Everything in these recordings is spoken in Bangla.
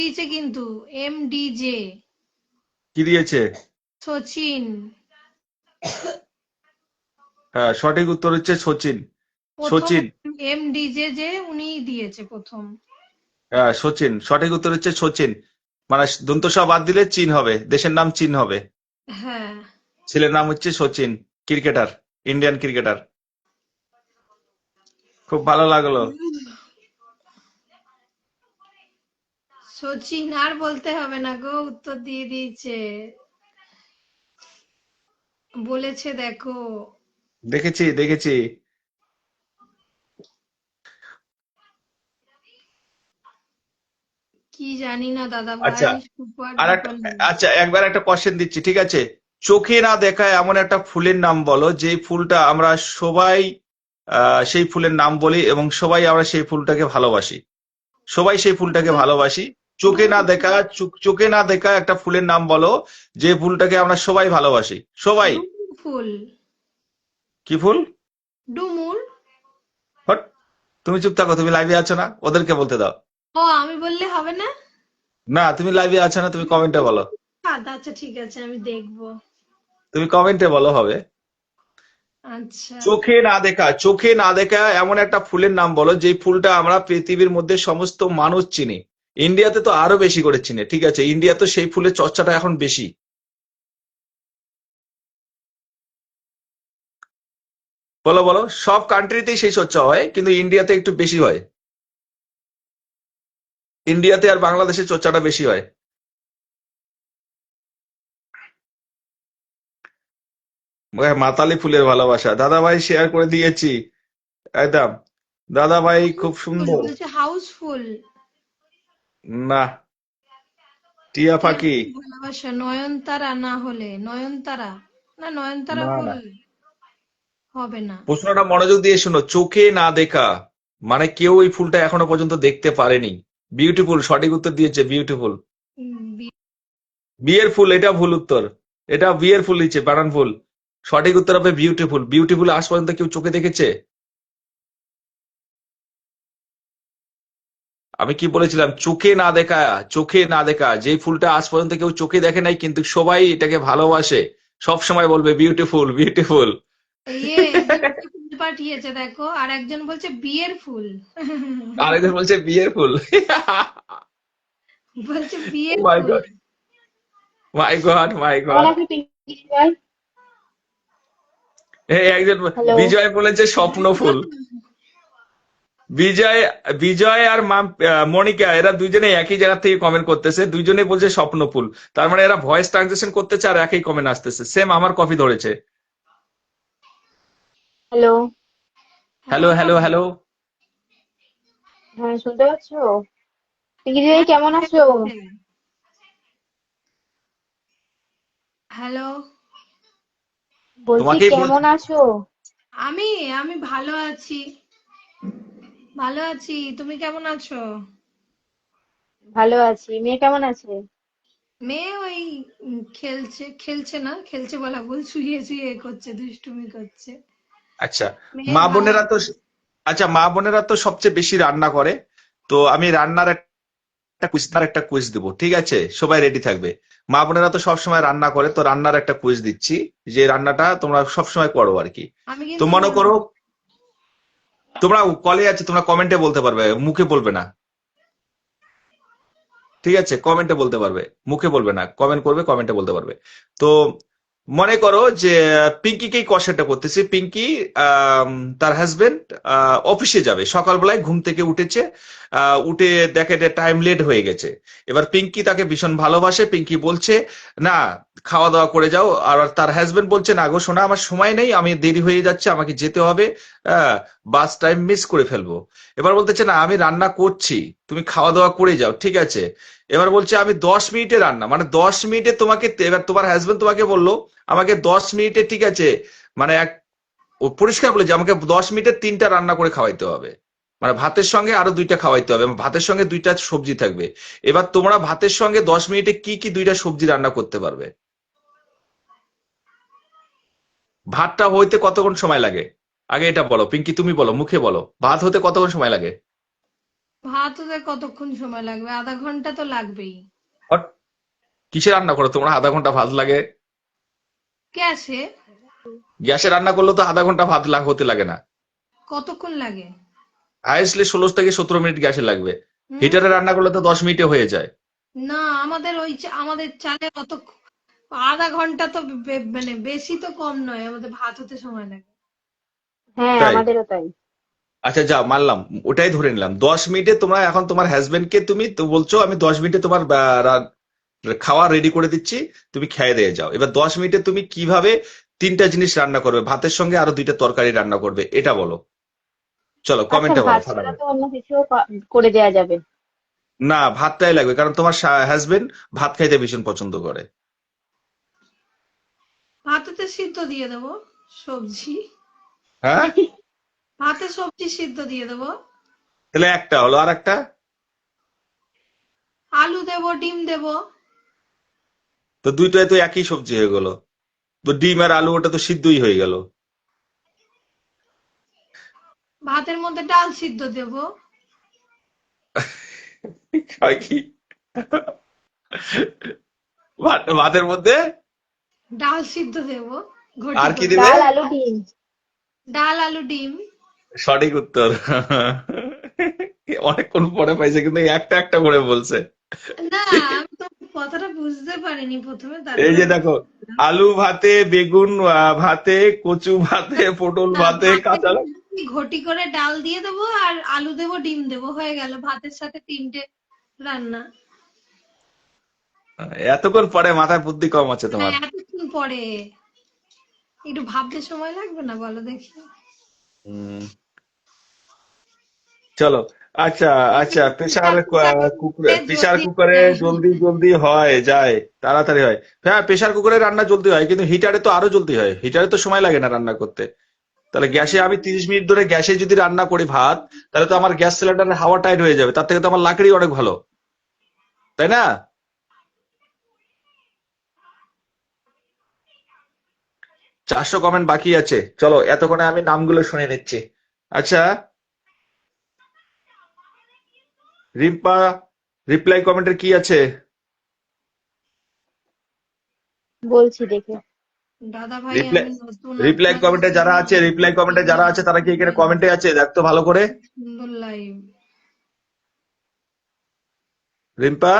দিয়েছে কিন্তু MDJ কি দিয়েছে? সচিন হ্যাঁ, সঠিক উত্তর হচ্ছে সচিন। প্রথম। সচিন। MDJ যে উনিই দিয়েছে প্রথম। হ্যাঁ, সচিন সঠিক উত্তর হচ্ছে সচিন। মানে দন্ত স বাদ দিলে চীন হবে, দেশের নাম চীন হবে। হ্যাঁ। ছেলের নাম হচ্ছে সচিন, ক্রিকেটার, ইন্ডিয়ান ক্রিকেটার। খুব ভালো লাগলো। সচিন আর বলতে হবে না গো, উত্তর দিয়ে দিয়েছে। বলেছে দেখো। দেখেছি দেখেছি। কি জানি না দাদা আচ্ছা, ভাই, সুপার আর একটা, ডুপার নিউজ। আচ্ছা একবার একটা কোশ্চেন দিচ্ছি, ঠিক আছে? চোখে না দেখা এমন একটা ফুলের নাম বলো যে ফুলটা আমরা সবাই সেই ফুলের নাম বলি এবং সবাই আমরা সেই ফুলটাকে ভালোবাসি। সবাই সেই ফুলটাকে ভালোবাসি। চোখে না ডুমুর দেখা, ফুল। চোখে না দেখা একটা ফুলের নাম বলো যে ফুলটাকে আমরা সবাই ভালোবাসি, সবাই। ডুমুর ফুল। কি ফুল? ডুমুর। হট, তুমি চুপ থাকো, তুমি লাইভে আছো না, ওদেরকে বলতে দাও। ও, আমি বললে হবে না? না, তুমি লাইভে আছো না, তুমি কমেন্টে বলো। আচ্ছা ঠিক আছে, আমি দেখবো। তুমি কমেন্টে বলো হবে। আচ্ছা। চোখে না দেখা, চোখে না দেখা এমন একটা ফুলের নাম বলো যে ফুলটা আমরা পৃথিবীর মধ্যে সমস্ত মানুষ চিনি। ইন্ডিয়াতে তো আরো বেশি করে চিনে, ঠিক আছে? ইন্ডিয়া তো সেই ফুলের চর্চাটা এখন বেশি। বলো বলো, সব কান্ট্রিতেই সেই চর্চা হয় কিন্তু ইন্ডিয়াতে একটু বেশি হয়। ইন্ডিয়াতে আর বাংলাদেশে চর্চাটা বেশি হয়। মাতালি ফুলের ভালোবাসা, দাদা ভাই শেয়ার করে দিয়েছি একদম। দাদা ভাই খুব ফুল সুন্দর। বলেছে, হাউসফুল। না, টিয়া পাখি। এরকম ভালোবাসা নয়নতারা না হলে নয়নতারা, না নয়নতারা না ফুল না, হবে না। প্রশ্নটা মনোযোগ দিয়ে শোনো। চোখে না দেখা মানে কেউ এই ফুলটা এখনো পর্যন্ত দেখতে পারেনি। বিউটিফুল সঠিক উত্তর দিয়েছে, বিউটিফুল। বি- বিয়ের ফুল, এটা ভুল উত্তর। এটা বিয়ের ফুল দিচ্ছে, বানান ফুল। সঠিক উত্তর হবে বিউটিফুল। বিউটিফুল আজ পর্যন্ত কেউ চোখে দেখেছে? আমি কি বলেছিলাম? চোখে না দেখা, চোখে না দেখা যে ফুলটা আজ পর্যন্ত কেউ চোখে দেখে নাই কিন্তু সবাই এটাকে ভালোবাসে, সব সময় বলবে বিউটিফুল বিউটিফুল। একজন ফুল পাঠিয়েছে দেখো, আর একজন বলছে বিয়ের ফুল। আরেকজন বলছে বিয়ের ফুল। বলছে বিয়ের মাই ফুল। গড, মাই গড, মাই কেমন গড। আছো পিঙ্কি ভাই? একজন হ্যালো। বিজয় বলেছে স্বপ্ন ফুল। বিজয়, বিজয় আর মনিকা এরা দুইজনে একই জায়গা থেকে কমেন্ট করতেছে, দুইজনে বলছে স্বপ্ন ফুল। তার মানে এরা ভয়েস ট্রানজেকশন করতেছে আর একই কমেন্ট আসতেছে, সেম আমার কপি ধরেছে। হ্যালো। হ্যালো হ্যালো হ্যাঁ। হ্যালো। হ্যাঁ, শুনতে পাচ্ছ? পিঙ্কি দিদি হ্যাঁ, কেমন শোনা আছো? যাচ্ছে। হ্যালো। বলছি তোমাকেই বলছি। কেমন আছো? আমি আমি ভালো আছি। ভালো আছি, তুমি কেমন আছো? ভালো আছি। মেয়ে কেমন আছে? মেয়ে ওই খেলছে, খেলছে না, খেলছে বলা ভুল, শুয়ে শুয়ে এ করছে, দুষ্টুমি করছে। আচ্ছা, মেয়ে মা ভালো বোনেরা তো, আছে। আচ্ছা মা বোনেরা তো সবচেয়ে বেশি রান্না করে। তো আমি রান্নার একটা কুইজ দেবো, ঠিক আছে? সবাই রেডি থাকবে। মা বোনেরা তো সবসময় রান্না করে, তো রান্নার একটা কুইজ দিচ্ছি, যে রান্নাটা তোমরা সবসময় করো আর কি। আমি তো কিন্তু মনে করো, বলবো। তোমরা কলে আছে, তোমরা কমেন্টে বলতে পারবে, মুখে বলবে না, ঠিক আছে? কমেন্টে বলতে পারবে, মুখে বলবে না, কমেন্ট করবে, কমেন্টে বলতে পারবে। তো মনে করো যে পিঙ্কিকেই কোশ্চেনটা করতেছি। পিঙ্কি, আম, তার হাজবেন্ড অফিসে যাবে, সকালবেলায় ঘুম থেকে উঠেছে, উঠে দেখে যে টাইম লেট হয়ে গেছে। এবার পিঙ্কি তাকে ভীষণ ভালোবাসে, পিঙ্কি বলছে না, খাওয়া দাওয়া করে যাও। আর তার হাজবেন্ড বলছে না গো সোনা, আমার সময় নেই, আমি দেরি হয়ে যাচ্ছে, আমাকে যেতে হবে, বাস টাইম মিস করে ফেলবো। এবার বলতেছে না, আমি রান্না করছি, তুমি খাওয়া দাওয়া করে যাও, ঠিক আছে? এবার বলছে আমি 10 মিনিটে রান্না, মানে 10 মিনিটে তোমাকে, এবার তোমার হাজবেন্ড তোমাকে বললো আমাকে 10 মিনিটে, ঠিক আছে, মানে ও পরিষ্কার বলেছে আমাকে 10 মিনিটে 3টা রান্না করে খাওয়াইতে হবে। মানে ভাতের সঙ্গে আরো 2টা খাওয়াইতে হবে, এবং ভাতের সঙ্গে 2টা সবজি থাকবে। এবার তোমরা ভাতের সঙ্গে 10 মিনিটে কি কি 2টা সবজি রান্না করতে পারবে? ভাতটা হইতে কতক্ষণ সময় লাগে? আগে এটা বলো পিঙ্কি, তুমি বলো, মুখে বলো, ভাত হতে কতক্ষণ সময় লাগে? ভাত হতে কতক্ষণ সময় লাগবে? আধা ঘন্টা তো লাগবেই। হট, কিসে রান্না করো তোমরা আধা ঘন্টা ভাত লাগে? গ্যাসে। গ্যাসে রান্না করলে তো আধা ঘন্টা ভাত হতে লাগে না। কতক্ষণ লাগে? হাইয়েস্টলি 16 থেকে 17 মিনিট গ্যাসে লাগবে। হুম। হিটারে রান্না করলে তো 10 মিনিটে হয়ে যায়। না, আমাদের আমাদের চালে অত, আধা ঘন্টা তো মানে বেশি তো কম নয়, আমাদের ভাত হতে সময় লাগে। হ্যাঁ, তাই? আমাদেরও তাই। আচ্ছা যা মানলাম, ওটাই ধরে নিলাম 10 মিনিটে তোমরা এখন তোমার হাজবেন্ডকে তুমি তো বলছো আমি 10 মিনিটে তোমার খাওয়া রেডি করে দিচ্ছি, তুমি খেয়ে দিয়ে যাও। এবার 10 মিনিটে তুমি কিভাবে 3টা জিনিস রান্না করবে, ভাতের সঙ্গে আরো 2টা তরকারি রান্না করবে, এটা বলো। চলো আচ্ছা, কমেন্টে বলো ভাত ছাড়া ফাটাফাটি। তো অন্য কিছু করে দেয়া যাবে। না, ভাতটাই লাগবে, কারণ তোমার হাজবেন্ড ভাত খাইতে ভীষণ পছন্দ করে। ভাতেতে সিদ্ধ দিয়ে দেবো, সবজি। হ্যাঁ, ভাতে সবজি সিদ্ধ দিয়ে দেবো। তাহলে একটা হলো, আর একটা? আলু দেবো, ডিম দেবো। তো দুইটাই তো একই সবজি হয়ে গেল। তো ডিম আর আলু ওটা তো সিদ্ধই হয়ে গেল। ভাতের মধ্যে ডাল সিদ্ধ দেবো। হয় কি? ভাতের মধ্যে ডাল সিদ্ধ দেবো ঘটি আর কি করে। দিবে? ডাল, আলু, ডিম। ডাল, আলু, ডিম। সঠিক উত্তর। অনেকক্ষণ পরে পাইছে, কিন্তু এই একটা একটা করে বলছে। না, আমি তো কথাটা বুঝতে পারিনি প্রথমে, এই তারপরে যে দেখো, বুঝলাম। আলু ভাতে, বেগুন ভাতে, কচু ভাতে, পটল না, ভাতে, ভাতের কাঁচা। মধ্যে ঘটি করে ডাল দিয়ে দেবো আর আলু দেবো, ডিম দেবো, হয়ে গেল ভাতের সাথে 3টে রান্না। এতক্ষণ পরে মাথায় বুদ্ধি কম আছে তোমার। হ্যাঁ, এতক্ষণ পরে একটু ভাবতে সময় লাগবে না, বলো দেখি? হুম, চলো। আচ্ছা আচ্ছা, প্রেসার কুকারে, প্রেসার জলদি কুকারে যায়। জলদি জলদি হয় যায়, তাড়াতাড়ি হয়। হ্যাঁ, প্রেসার কুকারে রান্না জলদি হয়, কিন্তু হিটারে তো আরো জলদি হয়, হিটারে তো সময় লাগে না রান্না করতে। তাহলে গ্যাসে আমি 30 মিনিট ধরে গ্যাসে যদি রান্না করি ভাত, তাহলে তো আমার গ্যাস সিলিন্ডারের হাওয়া টাইট হয়ে যাবে, তার থেকে তো আমার লাকড়ি অনেক ভালো, তাই না? 400 কমেন্ট বাকি আছে, চলো এতক্ষণে আমি নামগুলো শুনে নিচ্ছি। আচ্ছা, রিম্পা, রিপ্লাই কমেন্টের কি আছে? বলছি দেখে। দাদা ভাই, রিপ্লাই, আমি নতুন রিপ্লাই আপনার কমেন্টে যারা আছে, রিপ্লাই কমেন্টে যারা আছে তারা কি এখানে কমেন্টে আছে, দেখ তো ভালো করে। সুন্দর লাইভ। রিম্পা,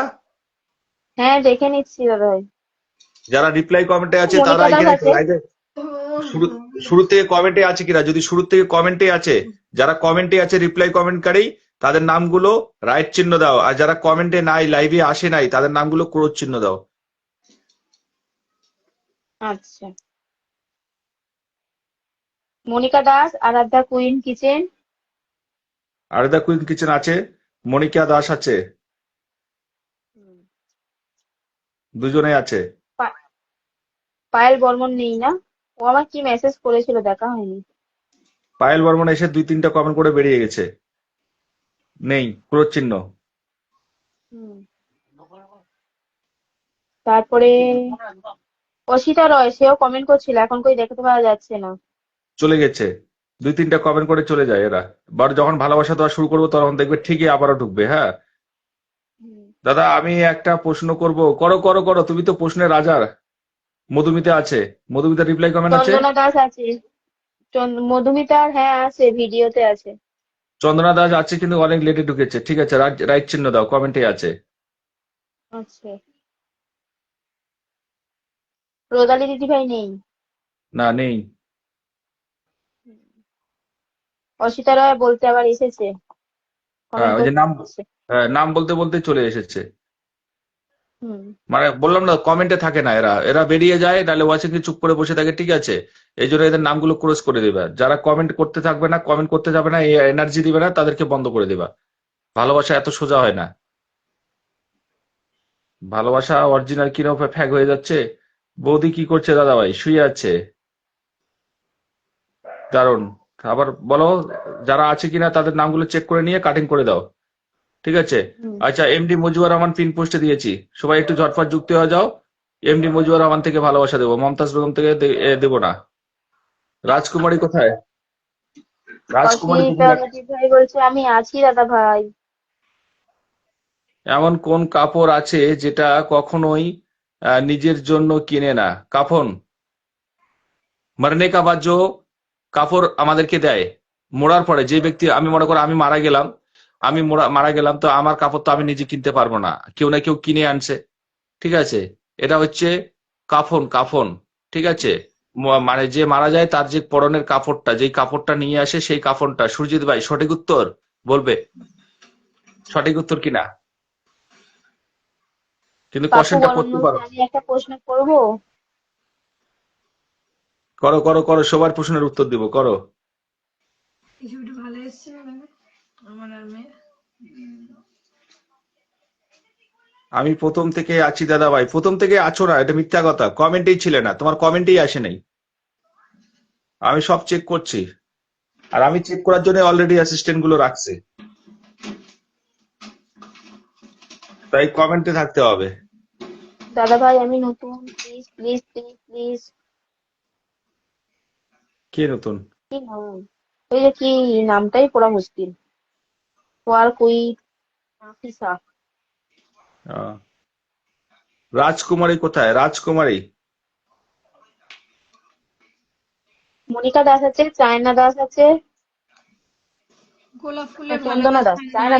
হ্যাঁ, দেখে নিচ্ছি দাদা ভাই। যারা রিপ্লাই কমেন্টে আছে তারা মনিকা দাস এখানে আছে। লাইভে শুরু শুরু থেকে কমেন্টে আছে কিনা, যদি শুরু থেকে কমেন্টে আছে, যারা কমেন্টে আছে রিপ্লাই কমেন্টকারী, তাদের নামগুলো রাইট চিহ্ন দাও, আর যারা কমেন্টে নাই, লাইভে আসে নাই, তাদের নামগুলো ক্রস চিহ্ন দাও। আচ্ছা, মনিকা দাস, আরাধ্যা কুইন কিচেন। আর দা কুইন কিচেন আছে, মনিকা দাস আছে, দুজনে আছে। পায়েল বর্মন নেই না? ও আমার কি মেসেজ করেছিল দেখা হয়নি। পায়েল বর্মন এসে 2-3টা কমেন্ট করে বেরিয়ে গেছে, নেই ক্রস চিহ্ন। হুম। তারপরে অসিতা রয়, সেও কমেন্ট করছিল, এখন কই দেখতে পাওয়া যাচ্ছে না। চলে গেছে, 2-3টা কমেন্ট করে চলে যায় এরা। যখন ভালোবাসা দেওয়া শুরু করবো তখন দেখবে ঠিকই আবারও ঢুকবে। হ্যাঁ হুম। দাদা, আমি একটা প্রশ্ন করব, করো করো করো, তুমি তো প্রশ্নের রাজা। মধুমিতা আছে, মধুমিতা রিপ্লাই কমেন্ট আছে। চন্দনা দাস আছে। মধুমিতার, হ্যাঁ আছে, ভিডিওতে আছে। চন্দনা দাস আছে কিন্তু অনেক লেটে ঢুকেছে, ঠিক আছে, রাইট চিহ্ন দাও, কমেন্টে আছে। আচ্ছা, রোদালি দিদি ভাই নেই। না, নেই। অসিতা রয় বলতে আবার এসেছে, হ্যাঁ, কমেন্ট ওই যে নাম, করছে। হ্যাঁ, নাম বলতে বলতে চলে এসেছে। হুম। মানে বললাম না, কমেন্টে থাকে না এরা, এরা বেরিয়ে যায়, নাহলে ওয়াচিং এ চুপ করে বসে থাকে, ঠিক আছে। এই জন্য এদের নামগুলো ক্রস করে দিবা, যারা কমেন্ট করতে থাকবে না, কমেন্ট করতে যাবে না, এই এনার্জি দিবে না, তাদেরকে বন্ধ করে দিবা। ভালোবাসা এত সোজা হয় না। ভালোবাসা অরিজিনাল কিরকম ফ্যাক হয়ে যাচ্ছে। বৌদি কি করছে দাদা ভাই? শুয়ে আছে, দারুন। আবার বলো, যারা আছে কিনা তাদের নামগুলো চেক করে নিয়ে কাটিং করে দাও, ঠিক আছে। হুম। আচ্ছা, এমডি মজিবুর রহমান পিন পোস্টে দিয়েছি, সবাই একটু ঝটপট যুক্ত হয়ে যাও। এমডি মজিবুর রহমান থেকে ভালোবাসা দেবো, মমতাজ বেগম থেকে দেবো না। রাজকুমারী কোথায়? রাজকুমারী অসিতা কোথায়? দিদি ভাই বলছে আমি আছি দাদা ভাই। এমন কোন কাপড় আছে যেটা কখনোই নিজের জন্য কিনে না? কাফন। মরনে কা বাদ जो কাপড় আমাদেরকে দেয়, মরার পরে যে ব্যক্তি, আমি মনে করো আমি মারা গেলাম, মারা গেলাম, তো আমার কাপড় তো আমি নিজে কিনতে পারবো না, কেউ না কেউ কিনে আনছে, ঠিক আছে? এটা হচ্ছে কাফন। কাফন, ঠিক আছে? মানে যে মারা যায় তার যে পরনের কাপড়টা, যেই কাপড়টা নিয়ে আসে সেই কাফনটা। সুরজিৎ ভাই সঠিক উত্তর বলবে? সঠিক উত্তর কিনা? কিন্তু পাপ্পু কোশ্চেনটা বরং করতে বলছে পারো। আমি একটা প্রশ্ন করবো। করো করো করো, সবার প্রশ্নের উত্তর দিব, করো। কিছু একটু ভালো এসছে না দেখো, আমার আর মেয়ে। আমি প্রথম থেকে আছি দাদা ভাই। প্রথম থেকে আছো না, এটা মিথ্যা কথা। কমেন্টেই ছিলে না, তোমার কমেন্টেই আসে নাই। আমি সব চেক করছি, আর আমি চেক করার জন্য অলরেডি অ্যাসিস্ট্যান্ট গুলো রাখছে, তাই কমেন্টে থাকতে হবে। দাদা ভাই আমি নতুন, প্লিজ প্লিজ প্লিজ প্লিজ। কে নতুন? কি নাম? ওই যে কি, নামটাই পড়া মুশকিল। ওয়ার কুই নাফিসা। আহ, রাজকুমারী কোথায়? রাজকুমারী মনিকা দাস আছে, চায়না দাস আছে, গোলাপ ফুলের চন্দনা ভালোবাসা দাস, চায়না নাই।